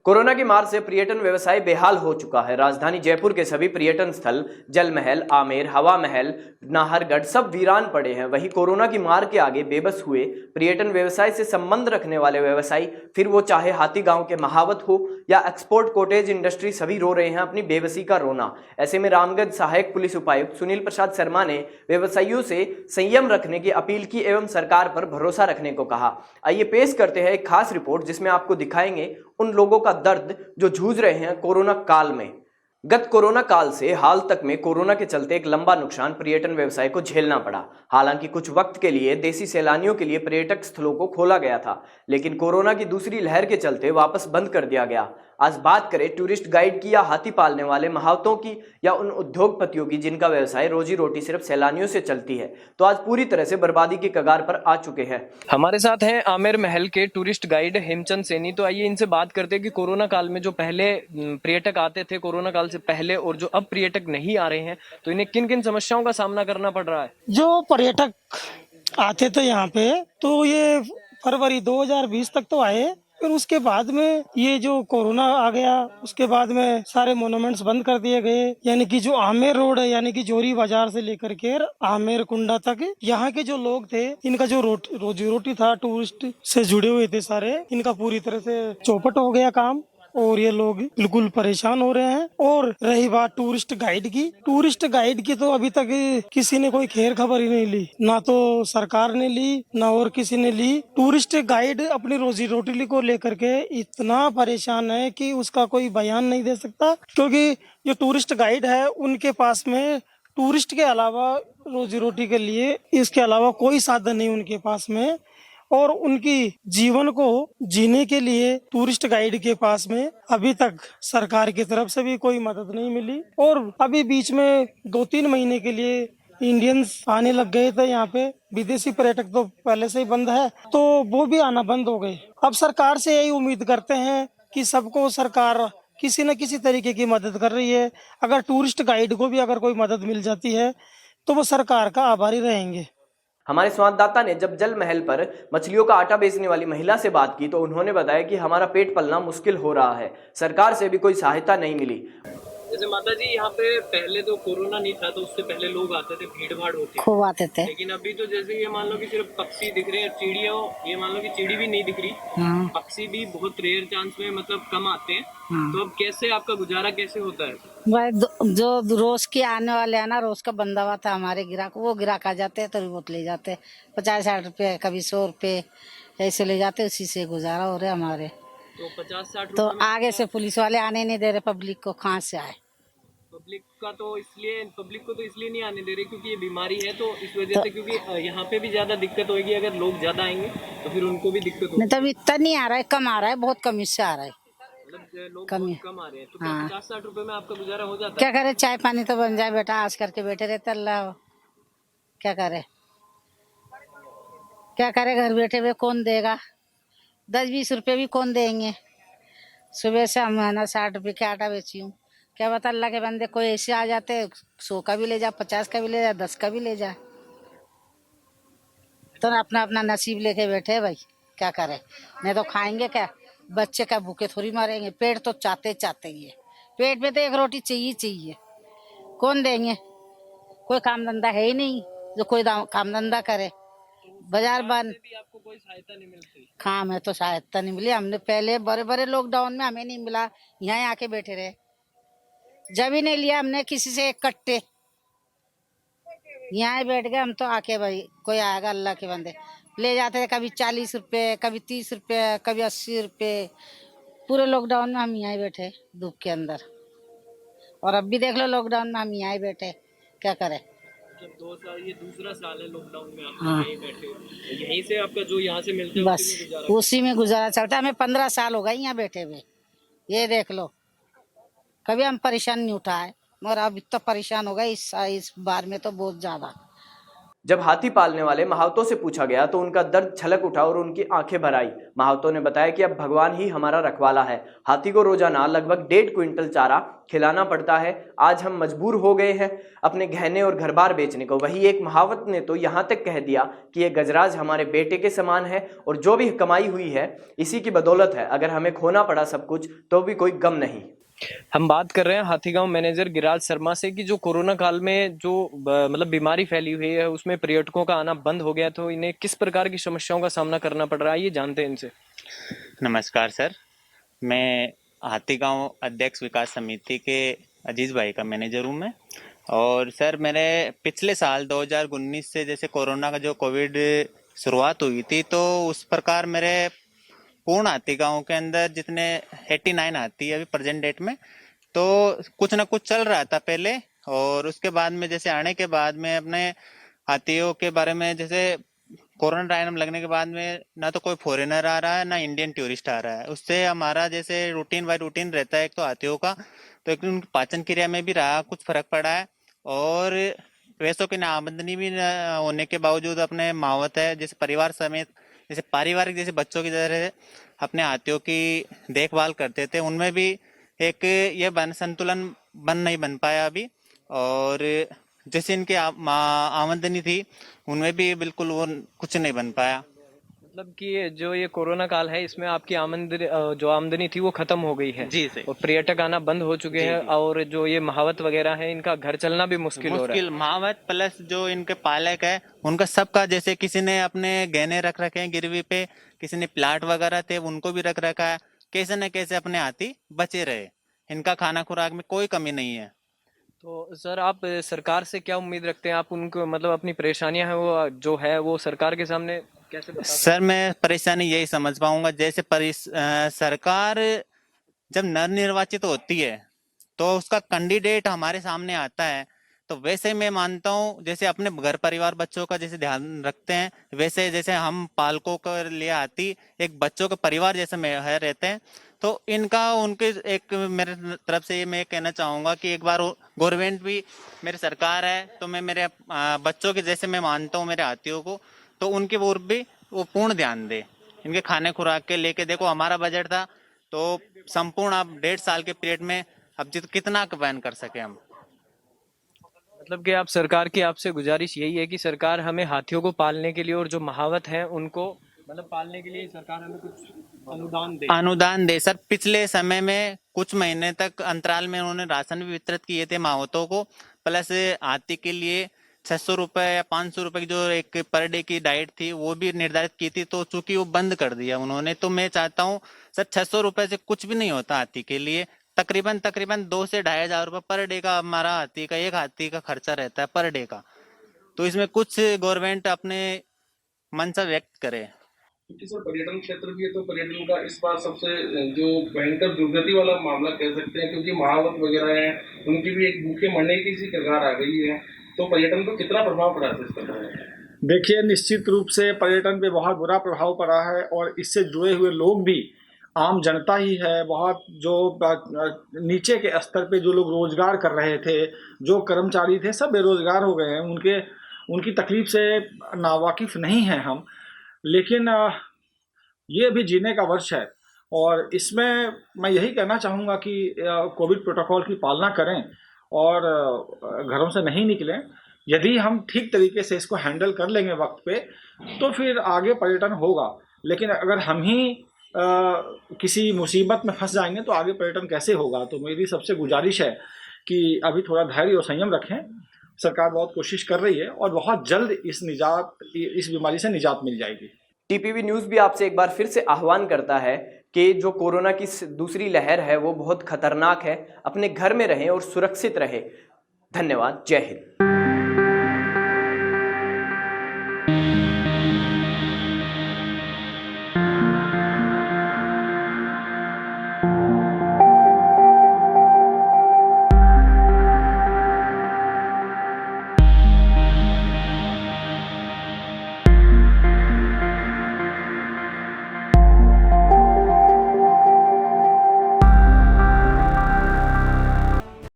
Corona की मार से पर्यटन व्यवसाय बेहाल हो चुका है। राजधानी जयपुर के सभी पर्यटन स्थल जल महल, आमेर, हवा महल, नाहरगढ़ सब वीरान पड़े हैं। वहीं कोरोना की मार के आगे बेबस हुए पर्यटन व्यवसाय से संबंध रखने वाले व्यवसायी, फिर वो चाहे हाथी गांव के महावत हो या एक्सपोर्ट कॉटेज इंडस्ट्री, सभी रो रहे हैं अपनी बेबसी का रोना। ऐसे में रामगढ़ सहायक पुलिस उपायुक्त सुनील प्रसाद शर्मा ने व्यवसायियों से संयम रखने की अपील की एवं सरकार पर भरोसा रखने को कहा। आइए पेश करते हैं एक खास रिपोर्ट जिसमें आपको दिखाएंगे उन लोगों का दर्द जो जूझ रहे हैं कोरोना काल में। गत कोरोना काल से हाल तक में कोरोना के चलते एक लंबा नुकसान पर्यटन व्यवसाय को झेलना पड़ा। हालांकि कुछ वक्त के लिए देसी सैलानियों के लिए पर्यटक स्थलों को खोला गया था, लेकिन कोरोना की दूसरी लहर के चलते वापस बंद कर दिया गया। आज बात करें टूरिस्ट गाइड की या हाथी पालने वाले महावतों की या उन उद्योगपतियों की जिनका व्यवसाय रोजी रोटी सिर्फ सैलानियों से चलती है, तो आज पूरी तरह से बर्बादी की कगार पर आ चुके हैं। हमारे साथ हैं आमेर महल के टूरिस्ट गाइड हेमचंद सैनी। तो आइए इनसे बात करते हैं कि कोरोना काल में जो पहले पर्यटक आते थे कोरोना काल से पहले और जो अब पर्यटक नहीं आ रहे हैं, तो इन्हें किन किन समस्याओं का सामना करना पड़ रहा है। जो पर्यटक आते थे यहाँ पे, तो ये फरवरी 2020 तक तो आए। फिर उसके बाद में ये जो कोरोना आ गया, उसके बाद में सारे मोनूमेंट्स बंद कर दिए गए। यानी कि जो आमेर रोड है, यानी कि जोरी बाजार से लेकर के आमेर कुंडा तक, यहाँ के जो लोग थे, इनका जो रोजी रोटी था टूरिस्ट से जुड़े हुए थे सारे, इनका पूरी तरह से चौपट हो गया काम और ये लोग बिल्कुल परेशान हो रहे हैं। और रही बात टूरिस्ट गाइड की तो अभी तक किसी ने कोई खैर खबर ही नहीं ली, ना तो सरकार ने ली ना और किसी ने ली। टूरिस्ट गाइड अपनी रोजी रोटी को लेकर के इतना परेशान है कि उसका कोई बयान नहीं दे सकता, क्योंकि जो टूरिस्ट गाइड है उनके पास में टूरिस्ट के अलावा रोजी रोटी के लिए इसके अलावा कोई साधन नहीं उनके पास में। और उनकी जीवन को जीने के लिए टूरिस्ट गाइड के पास में अभी तक सरकार की तरफ से भी कोई मदद नहीं मिली। और अभी बीच में 2-3 महीने के लिए इंडियंस आने लग गए थे यहाँ पे। विदेशी पर्यटक तो पहले से ही बंद है, तो वो भी आना बंद हो गए। अब सरकार से यही उम्मीद करते हैं कि सबको सरकार किसी न किसी तरीके की मदद कर रही है। अगर टूरिस्ट गाइड को भी अगर कोई मदद मिल जाती है तो वो सरकार का आभारी रहेंगे। हमारे संवाददाता ने जब जल महल पर मछलियों का आटा बेचने वाली महिला से बात की तो उन्होंने बताया कि हमारा पेट पलना मुश्किल हो रहा है, सरकार से भी कोई सहायता नहीं मिली। जैसे माता जी यहाँ पे पहले तो कोरोना नहीं था, तो उससे पहले लोग आते थे, भीड़ भाड़ होती खूब आते थे। लेकिन अभी तो जैसे ये मान लो कि सिर्फ पक्षी दिख रहे हैं, चिड़िया, ये मान लो कि चिड़ी भी नहीं दिख रही, पक्षी भी बहुत रेयर चांस में मतलब कम आते हैं। तो अब कैसे आपका गुजारा कैसे होता है? भाई जो रोज के आने वाले है ना, रोज का बंदा हुआ था हमारे गिराक, वो गिराक आ जाते हैं तो रिपोर्ट ले जाते, 50-60 रुपये, कभी 100 रुपये ऐसे ले जाते, उसी से गुजारा हो रहा है हमारे। तो 50-60 तो रुपए आगे से पुलिस वाले आने नहीं दे रहे पब्लिक को, कहाँ से आए। पब्लिक को तो इसलिए नहीं आने दे रहे क्योंकि ये बीमारी है, तो इस वजह से, क्योंकि यहाँ पे भी ज्यादा दिक्कत होगी, अगर लोग ज्यादा आएंगे तो फिर उनको भी दिक्कत होगी। नहीं तब इतना नहीं आ रहा है, कम आ रहा है, बहुत कम इससे आ रहा है, मतलब लोग कम बहुत कम आ रहे हैं। तो हाँ। 50-60 रुपए में आपका गुजारा हो जाता है? क्या करे, चाय पानी तो बन जाए बेटा, आज करके बैठे रहते, अल्लाह क्या करे, क्या करे, घर बैठे हुए कौन देगा, 10-20 रुपये भी कौन देंगे। सुबह से हम है ना 60 रुपये का आटा बेची हूँ, क्या बता अल्लाह के बंदे कोई ऐसे आ जाते 100 का भी ले जा, 50 का भी ले जा, 10 का भी ले जा, तो अपना अपना नसीब लेके बैठे भाई, क्या करे। नहीं तो खाएंगे क्या, बच्चे का भूखे थोड़ी मारेंगे, पेट तो चाहते ही है, पेट में तो एक रोटी चाहिए, कौन देंगे, कोई काम धंधा है ही नहीं जो कोई काम धंधा करे, बाजार बंद। आपको कोई सहायता नहीं मिलती? हाँ, हमें तो सहायता नहीं मिली, हमने पहले बड़े लॉकडाउन में हमें नहीं मिला, यहाँ आके बैठे रहे, जब ही नहीं लिया हमने किसी से एक कट्टे, यहाँ बैठ गए हम, तो आके भाई कोई आएगा अल्लाह के बंदे ले जाते थे, कभी 40 रुपये, कभी 30 रुपये, कभी 80 रुपये। पूरे लॉकडाउन में हम यहाँ बैठे धूप के अंदर, और अब भी देख लो लॉकडाउन में हम यहाँ बैठे, क्या करें। जब 2 साल, ये दूसरा साल है लॉकडाउन में, आप यहीं बैठे हो, तो यहीं से आपका जो यहाँ से मिलता है बस उसी में गुजारा चलता है। हमें 15 साल हो गए यहाँ बैठे हुए, ये देख लो, कभी हम परेशान नहीं उठाए, मगर अब इतना परेशान हो गए इस बार में तो बहुत ज्यादा। जब हाथी पालने वाले महावतों से पूछा गया तो उनका दर्द छलक उठा और उनकी आंखें भर आई। महावतों ने बताया कि अब भगवान ही हमारा रखवाला है। हाथी को रोजाना लगभग 1.5 क्विंटल चारा खिलाना पड़ता है। आज हम मजबूर हो गए हैं अपने गहने और घर बार बेचने को। वही एक महावत ने तो यहाँ तक कह दिया कि ये गजराज हमारे बेटे के समान है और जो भी कमाई हुई है इसी की बदौलत है। अगर हमें खोना पड़ा सब कुछ तो भी कोई गम नहीं। हम बात कर रहे हैं हाथीगांव मैनेजर गिराज शर्मा से कि जो कोरोना काल में जो मतलब बीमारी फैली हुई है उसमें पर्यटकों का आना बंद हो गया, तो इन्हें किस प्रकार की समस्याओं का सामना करना पड़ रहा है, ये जानते हैं इनसे। नमस्कार सर, मैं हाथीगांव अध्यक्ष विकास समिति के अजीज भाई का मैनेजर हूँ मैं। और सर मेरे पिछले साल 2019 से जैसे कोरोना का जो कोविड शुरुआत हुई थी तो उस प्रकार मेरे पूर्ण हाथीगांव के अंदर जितने 89 हाथी है अभी प्रेजेंट डेट में, तो कुछ ना कुछ चल रहा था पहले। और उसके बाद में जैसे आने के बाद में अपने हाथियों के बारे में जैसे कोरोना टाइम लगने के बाद में ना तो कोई फॉरेनर आ रहा है ना इंडियन टूरिस्ट आ रहा है। उससे हमारा जैसे रूटीन बाय रूटीन रहता है एक तो हाथियों का, तो एक उनकी पाचन क्रिया में भी रहा कुछ फर्क पड़ा है। और पैसों की आमदनी भी होने के बावजूद अपने मावत है जैसे परिवार समेत जैसे पारिवारिक जैसे बच्चों की तरह अपने हाथियों की देखभाल करते थे, उनमें भी एक ये संतुलन नहीं बन पाया अभी। और जैसे इनकी आमदनी थी उनमें भी बिल्कुल वो कुछ नहीं बन पाया। मतलब कि जो ये कोरोना काल है इसमें आपकी आमदनी थी वो खत्म हो गई है जी सर। और पर्यटक आना बंद हो चुके हैं और जो ये महावत वगैरह है इनका घर चलना भी मुश्किल हो रहा है। महावत प्लस जो इनके पालक है उनका सबका जैसे किसी ने अपने गहने रख रखे हैं गिरवी पे, किसी ने प्लाट वगैरह थे उनको भी रख रखा है। कैसे न कैसे अपने हाथी बचे रहे, इनका खाना खुराक में कोई कमी नहीं है। तो सर आप सरकार से क्या उम्मीद रखते हैं? आप उनको मतलब अपनी परेशानियां हैं वो जो है वो सरकार के सामने कैसे बता? सर मैं परेशानी यही समझ पाऊंगा जैसे सरकार जब नवनिर्वाचित होती है तो उसका कैंडिडेट हमारे सामने आता है, तो वैसे मैं मानता हूँ जैसे अपने घर परिवार बच्चों का जैसे ध्यान रखते हैं वैसे जैसे हम पालकों के लिए आती एक बच्चों के परिवार जैसे में रहते हैं, तो इनका उनके एक मेरे तरफ से ये मैं कहना चाहूँगा कि एक बार गवर्नमेंट भी मेरी सरकार है तो मैं मेरे बच्चों के जैसे मैं मानता हूँ मेरे हाथियों को, तो उनके ओर भी वो पूर्ण ध्यान दे। इनके खाने खुराक के लेके देखो हमारा बजट था तो संपूर्ण आप 1.5 साल के पीरियड में अब कितना बैन कर सके हम। मतलब कि आप सरकार की आपसे गुजारिश यही है कि सरकार हमें हाथियों को पालने के लिए और जो महावत हैं उनको मतलब पालने के लिए सरकार हमें कुछ अनुदान दे। सर पिछले समय में कुछ महीने तक अंतराल में उन्होंने राशन भी वितरित किए थे महावतों को, प्लस हाथी के लिए 600 रुपए या 500 रुपए की जो एक पर डे की डाइट थी वो भी निर्धारित की थी, तो चूंकि वो बंद कर दिया उन्होंने, तो मैं चाहता हूँ सर 600 रुपए से कुछ भी नहीं होता हाथी के लिए। तकरीबन 2 से 2,500 रुपए पर डे का हमारा हाथी का एक हाथी का खर्चा रहता है पर डे का, तो इसमें कुछ गवर्नमेंट अपने मंशा व्यक्त करे। क्योंकि सर पर्यटन क्षेत्र भी है तो पर्यटन का इस बार सबसे जो भयंकर दुर्गति वाला मामला कह सकते हैं, क्योंकि महावत वगैरह है उनकी भी एक भूखे मरने की सी कगार आ गई है, तो पर्यटन को कितना प्रभाव पड़ा है इसका? देखिए निश्चित रूप से पर्यटन पे बहुत बुरा प्रभाव पड़ा है और इससे जुड़े हुए लोग भी आम जनता ही है। बहुत जो नीचे के स्तर पे जो लोग रोजगार कर रहे थे, जो कर्मचारी थे, सब बेरोजगार हो गए हैं। उनकी तकलीफ से नावाकिफ नहीं हैं हम, लेकिन ये भी जीने का वर्ष है और इसमें मैं यही कहना चाहूँगा कि कोविड प्रोटोकॉल की पालना करें और घरों से नहीं निकलें। यदि हम ठीक तरीके से इसको हैंडल कर लेंगे वक्त पे तो फिर आगे पर्यटन होगा, लेकिन अगर हम ही किसी मुसीबत में फंस जाएंगे तो आगे पर्यटन कैसे होगा? तो मेरी सबसे गुजारिश है कि अभी थोड़ा धैर्य और संयम रखें। सरकार बहुत कोशिश कर रही है और बहुत जल्द इस बीमारी से निजात मिल जाएगी। टीपीवी न्यूज़ भी आपसे एक बार फिर से आह्वान करता है कि जो कोरोना की दूसरी लहर है वो बहुत खतरनाक है। अपने घर में रहें और सुरक्षित रहें। धन्यवाद। जय हिंद।